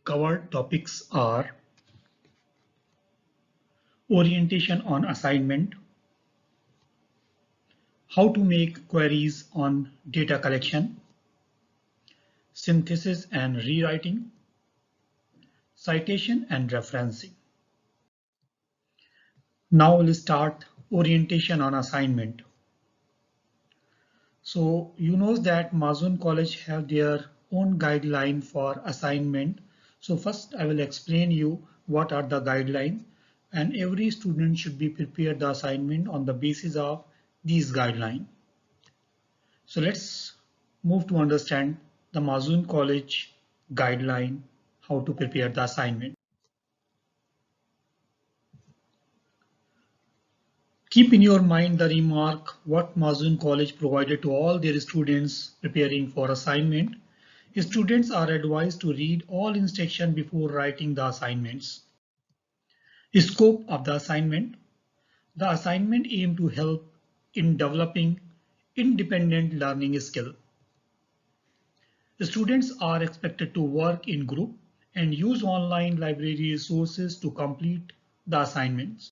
Covered topics are orientation on assignment, how to make queries on data collection, synthesis and rewriting, citation and referencing. Now we'll start orientation on assignment. So you know that Mazun College have their own guideline for assignment. So first I will explain you what are the guidelines, and every student should be prepared the assignment on the basis of these guidelines. So let's move to understand the Mazun College guideline, how to prepare the assignment. Keep in your mind the remark what Mazun College provided to all their students preparing for assignment. Students are advised to read all instructions before writing the assignments. Scope of the assignment. The assignment aims to help in developing independent learning skill. The students are expected to work in group and use online library resources to complete the assignments.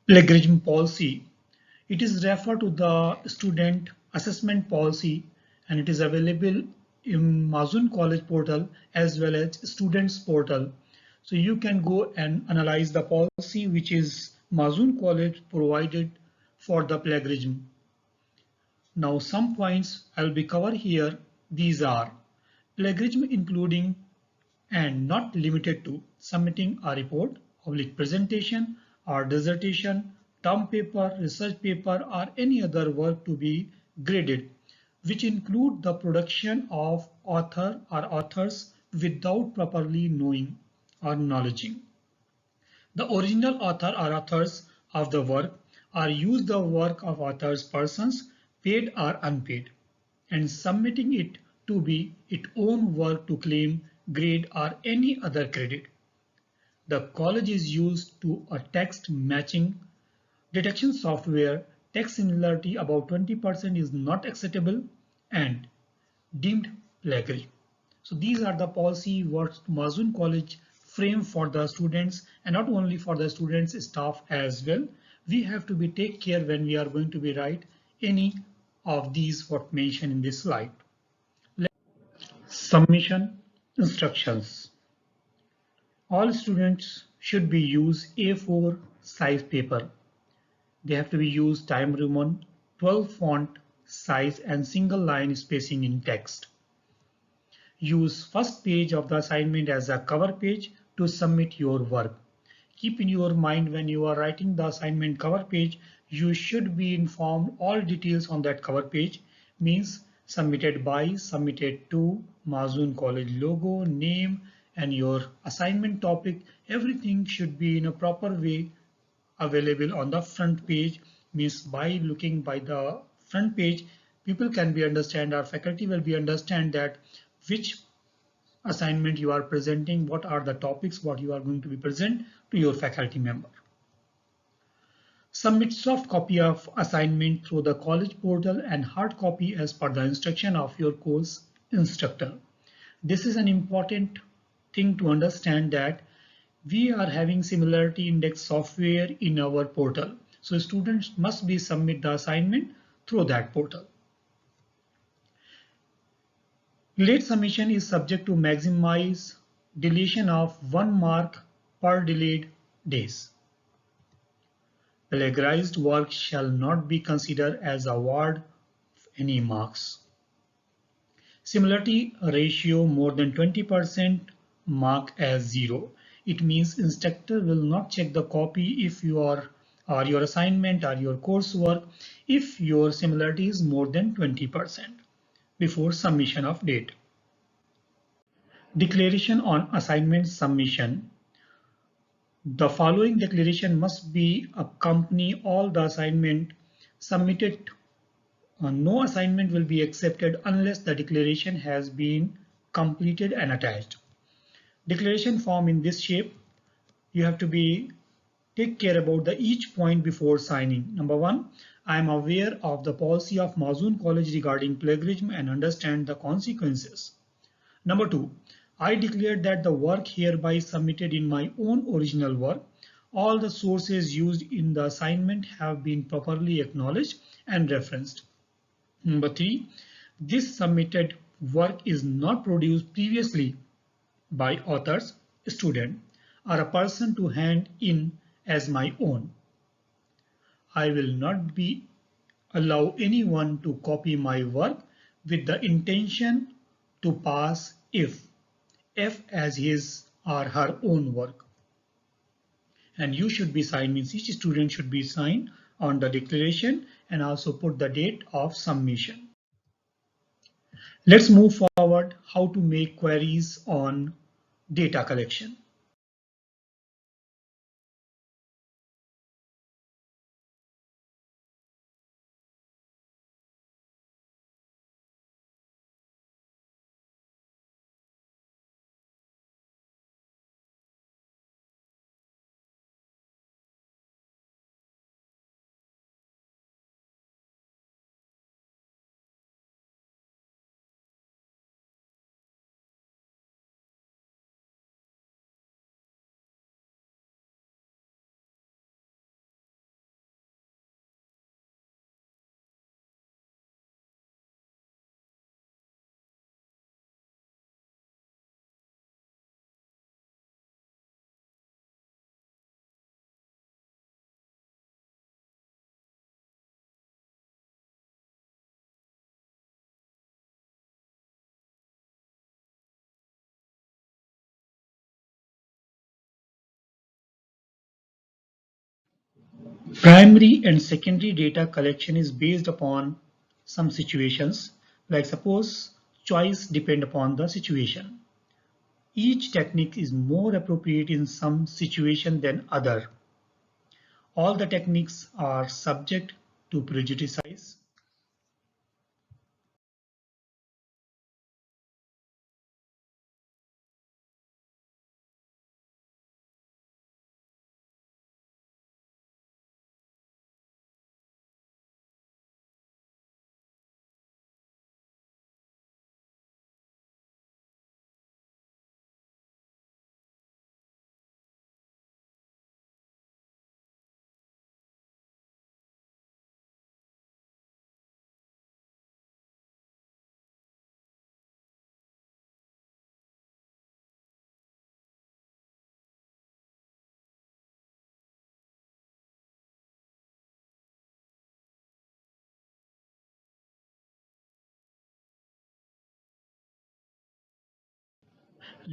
Plagiarism policy. It is referred to the student assessment policy, and it is available in Mazun College portal as well as students portal. So you can go and analyze the policy which is Mazun College provided for the plagiarism. Now some points I will be covered here. These are plagiarism including and not limited to submitting a report, public presentation or dissertation, term paper, research paper or any other work to be graded, which include the production of author or authors without properly knowing or acknowledging the original author or authors of the work, or use the work of authors persons paid or unpaid, and submitting it to be its own work to claim grade or any other credit. The college is used to a text matching detection software. Text similarity about 20% is not acceptable and deemed plagiary. So these are the policy what Mazun College frame for the students, and not only for the students, staff as well. We have to be take care when we are going to be write any of these what mentioned in this slide. Submission instructions. All students should be use A4 size paper. They have to be used Time Roman 12 font size and single line spacing in text. Use first page of the assignment as a cover page to submit your work. Keep in your mind when you are writing the assignment cover page, you should be informed all details on that cover page, means submitted by, submitted to, Mazun College logo, name, and your assignment topic. Everything should be in a proper way available on the front page, means by looking by the front page, people can be understand, our faculty will be understand that which assignment you are presenting, what are the topics, what you are going to be present to your faculty member. Submit soft copy of assignment through the college portal and hard copy as per the instruction of your course instructor. This is an important thing to understand that we are having similarity index software in our portal. So students must be submit the assignment through that portal. Late submission is subject to maximize deletion of 1 mark per delayed days. Plagiarized work shall not be considered as award of any marks. Similarity ratio more than 20% mark as 0. It means instructor will not check the copy if you are or your assignment or your coursework if your similarity is more than 20% before submission of date. Declaration on assignment submission. The following declaration must be accompany all the assignment submitted. No assignment will be accepted unless the declaration has been completed and attached. Declaration form in this shape. You have to be take care about the each point before signing. Number 1, I am aware of the policy of Mazun College regarding plagiarism and understand the consequences. Number 2, I declare that the work hereby submitted in my own original work. All the sources used in the assignment have been properly acknowledged and referenced. Number 3, this submitted work is not produced previously by authors, student, or a person to hand in as my own. I will not be allow anyone to copy my work with the intention to pass if F as his or her own work. And you should be signed, means each student should be signed on the declaration and also put the date of submission. Let's move forward how to make queries on data collection. Primary and secondary data collection is based upon some situations, like suppose choice depend upon the situation. Each technique is more appropriate in some situation than other. All the techniques are subject to prejudice.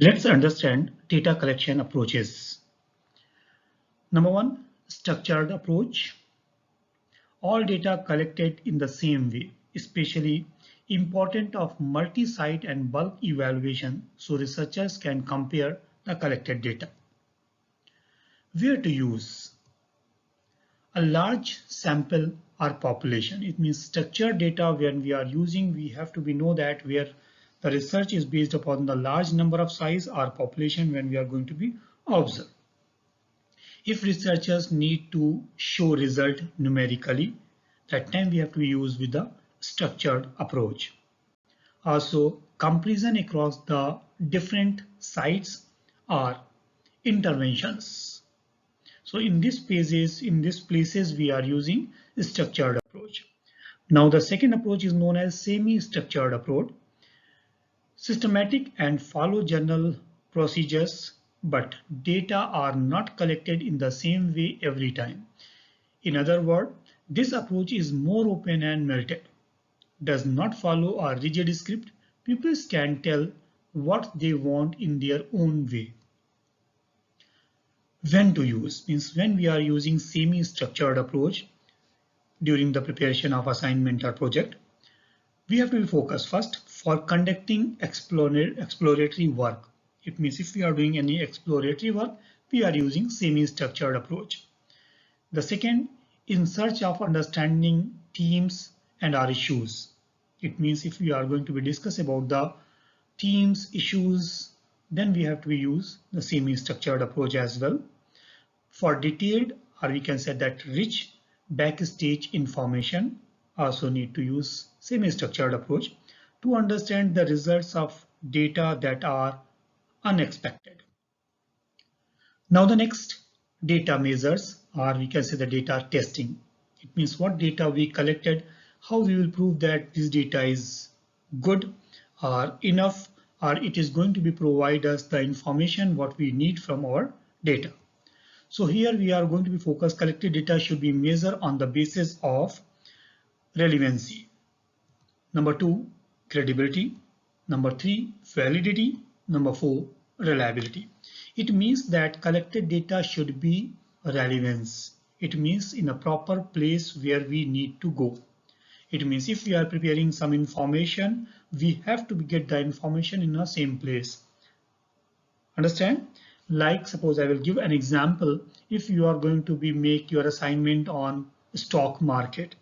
Let's understand data collection approaches. Number one, structured approach. All data collected in the same way, especially important of multi-site and bulk evaluation so researchers can compare the collected data. Where to use? A large sample or population. It means structured data when we are using, we have to be know that where the research is based upon the large number of size or population when we are going to be observed. If researchers need to show result numerically, that time we have to use with the structured approach. Also, comparison across the different sites or interventions. So in these places we are using structured approach. Now the second approach is known as semi-structured approach. Systematic and follow general procedures, but data are not collected in the same way every time. In other words, this approach is more open and melted, does not follow a rigid script. People can tell what they want in their own way. When to use means when we are using semi-structured approach during the preparation of assignment or project, we have to be focused first for conducting exploratory work. It means if we are doing any exploratory work, we are using semi-structured approach. The second, in search of understanding themes and our issues. It means if we are going to be discuss about the themes, issues, then we have to use the semi-structured approach as well. For detailed, or we can say that rich backstage information, also need to use semi-structured approach to understand the results of data that are unexpected. Now the next data measures, or we can say the data testing. It means what data we collected, how we will prove that this data is good or enough, or it is going to be provide us the information what we need from our data. So here we are going to be focused, collected data should be measured on the basis of relevancy. Number 2, credibility. Number 3, validity. Number 4, reliability. It means that collected data should be relevance. It means in a proper place where we need to go. It means if we are preparing some information, we have to get the information in the same place. Understand? Like suppose I will give an example. If you are going to be make your assignment on stock market,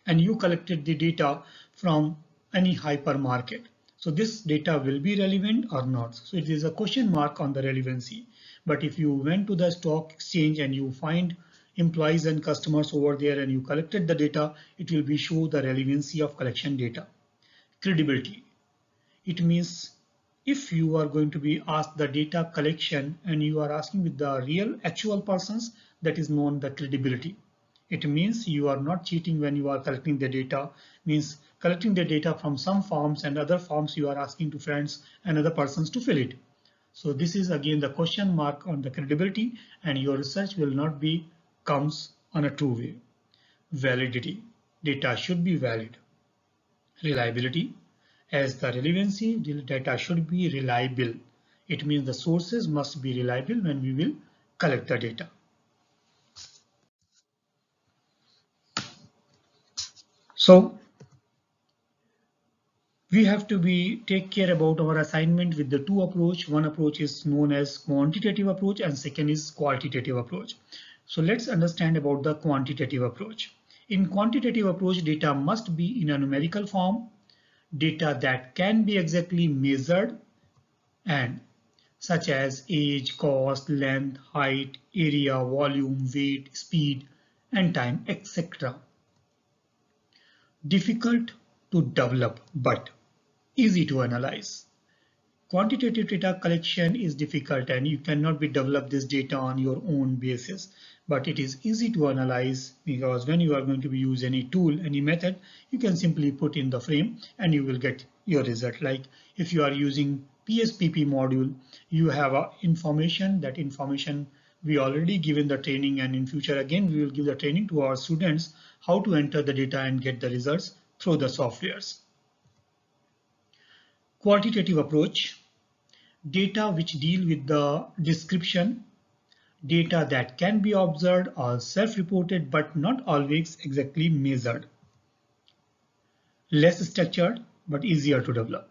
and you collected the data from any hypermarket. So this data will be relevant or not. So it is a question mark on the relevancy. But if you went to the stock exchange and you find employees and customers over there and you collected the data, it will be show the relevancy of collection data. Credibility. It means if you are going to be asked the data collection and you are asking with the real actual persons, that is known the credibility. It means you are not cheating when you are collecting the data, means collecting the data from some forms and other forms you are asking to friends and other persons to fill it. So this is again the question mark on the credibility, and your research will not be comes on a true way. Validity. Data should be valid. Reliability. As the relevancy, data should be reliable. It means the sources must be reliable when we will collect the data. So we have to be take care about our assignment with the two approach. One approach is known as quantitative approach and second is qualitative approach. So let's understand about the quantitative approach. In quantitative approach, data must be in a numerical form, data that can be exactly measured, and such as age, cost, length, height, area, volume, weight, speed, and time, etc. Difficult to develop but easy to analyze. Quantitative data collection is difficult and you cannot be develop this data on your own basis, but it is easy to analyze because when you are going to be use any tool, any method, you can simply put in the frame and you will get your result. Like if you are using PSPP module, you have information. That information we already given the training, and in future again we will give the training to our students how to enter the data and get the results through the softwares. Quantitative approach, data which deal with the description, data that can be observed or self-reported but not always exactly measured. Less structured but easier to develop.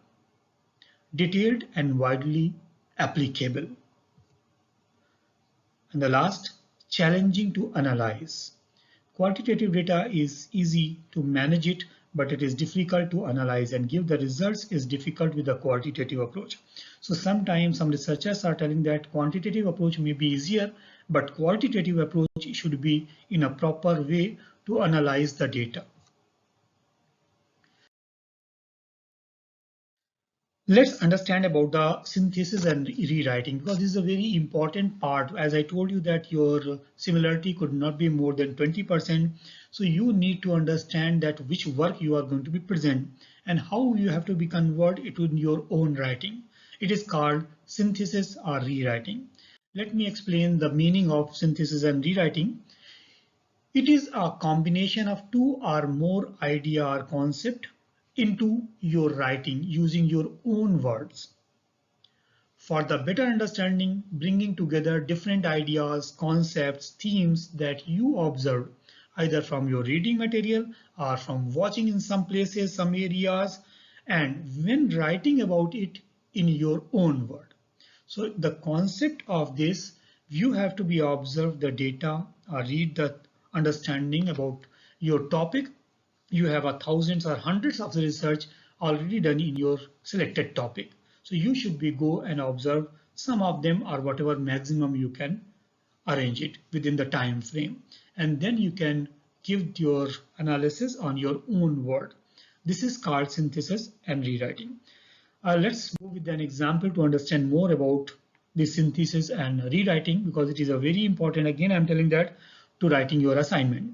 Detailed and widely applicable. And the last, challenging to analyze. Quantitative data is easy to manage it, but it is difficult to analyze and give the results is difficult with the qualitative approach. So sometimes some researchers are telling that quantitative approach may be easier, but qualitative approach should be in a proper way to analyze the data. Let's understand about the synthesis and rewriting, because this is a very important part. As I told you that your similarity could not be more than 20%. So you need to understand that which work you are going to be present and how you have to be convert it in your own writing. It is called synthesis or rewriting. Let me explain the meaning of synthesis and rewriting. It is a combination of two or more idea or concept into your writing using your own words. For the better understanding, bringing together different ideas, concepts, themes that you observe either from your reading material or from watching in some places, some areas, and when writing about it in your own word. So the concept of this, you have to be observe the data or read the understanding about your topic. You have thousands or hundreds of the research already done in your selected topic. So you should be go and observe some of them or whatever maximum you can arrange it within the time frame. And then you can give your analysis on your own word. This is called synthesis and rewriting. Let's go with an example to understand more about the synthesis and rewriting, because it is a very important, again I'm telling that, to writing your assignment.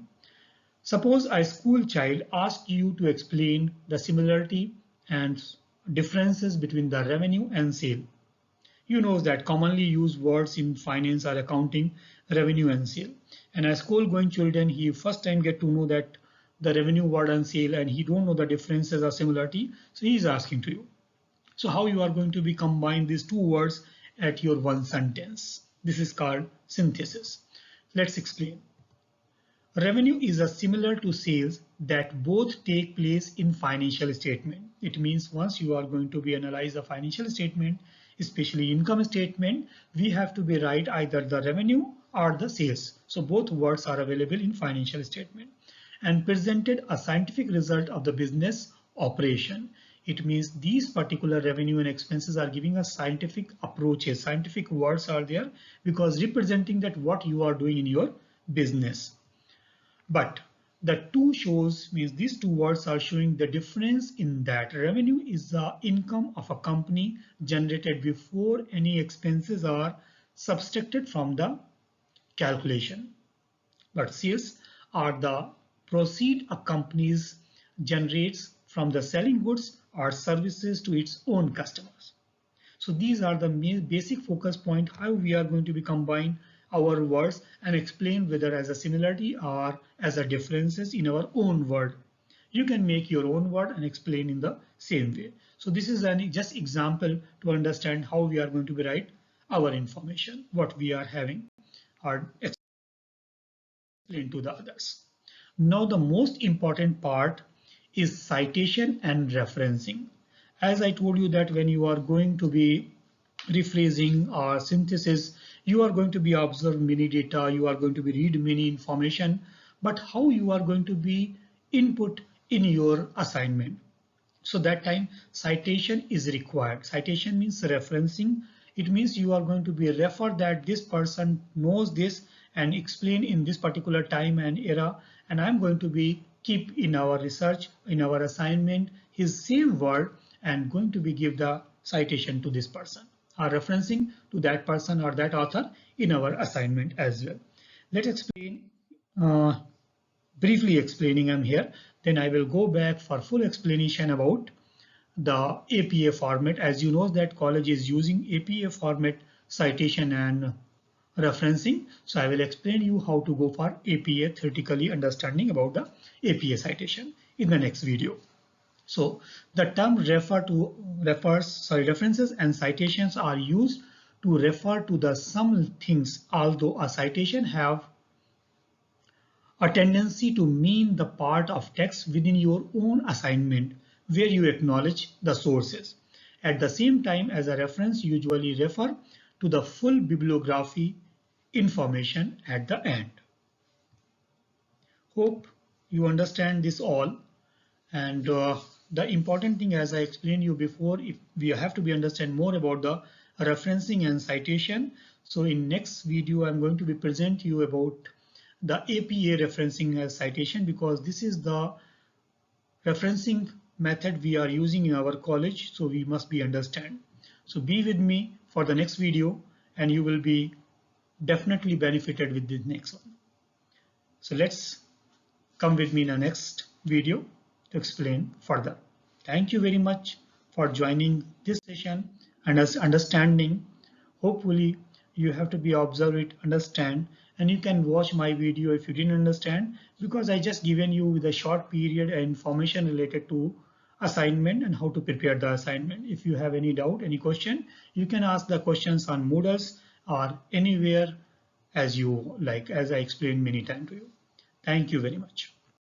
Suppose a school child asks you to explain the similarity and differences between the revenue and sale. You know that commonly used words in finance are accounting, revenue and sale. And as school going children, he first time get to know that the revenue word and sale, and he don't know the differences or similarity. So he is asking to you. So how you are going to be combine these two words at your one sentence? This is called synthesis. Let's explain. Revenue is a similar to sales that both take place in financial statement. It means once you are going to be analyze the financial statement, especially income statement, we have to be write either the revenue or the sales. So both words are available in financial statement and presented a scientific result of the business operation. It means these particular revenue and expenses are giving us scientific approaches. Scientific words are there because representing that what you are doing in your business. But the two shows means these two words are showing the difference in that revenue is the income of a company generated before any expenses are subtracted from the calculation. But sales are the proceed a company generates from the selling goods or services to its own customers. So these are the basic focus point how we are going to be combine our words and explain whether as a similarity or as a differences in our own word. You can make your own word and explain in the same way. So this is an just example to understand how we are going to be write our information, what we are having or explain to the others. Now the most important part is citation and referencing. As I told you that when you are going to be rephrasing or synthesis, you are going to be observe many data, you are going to be read many information, but how you are going to be input in your assignment. So that time citation is required. Citation means referencing. It means you are going to be refer that this person knows this and explain in this particular time and era, and I'm going to be keep in our research, in our assignment, his same word and going to be give the citation to this person or referencing to that person or that author in our assignment as well. Let's explain, briefly explaining I'm here, then I will go back for full explanation about the APA format. As you know that college is using APA format citation and referencing. So I will explain you how to go for APA theoretically understanding about the APA citation in the next video. So the term references and citations are used to refer to the some things, although a citation have a tendency to mean the part of text within your own assignment where you acknowledge the sources. At the same time as a reference usually refer to the full bibliography information at the end. Hope you understand this all. And the important thing, as I explained you before, if we have to be understand more about the referencing and citation. So in next video, I'm going to be present you about the APA referencing as citation, because this is the referencing method we are using in our college. So we must be understand. So be with me for the next video and you will be definitely benefited with the next one. So let's come with me in the next video to explain further. Thank you very much for joining this session and as understanding. Hopefully you have to be observe it, understand, and you can watch my video if you didn't understand, because I just given you with a short period information related to assignment and how to prepare the assignment. If you have any doubt, any question, you can ask the questions on Moodles or anywhere as you like, as I explained many times to you. Thank you very much.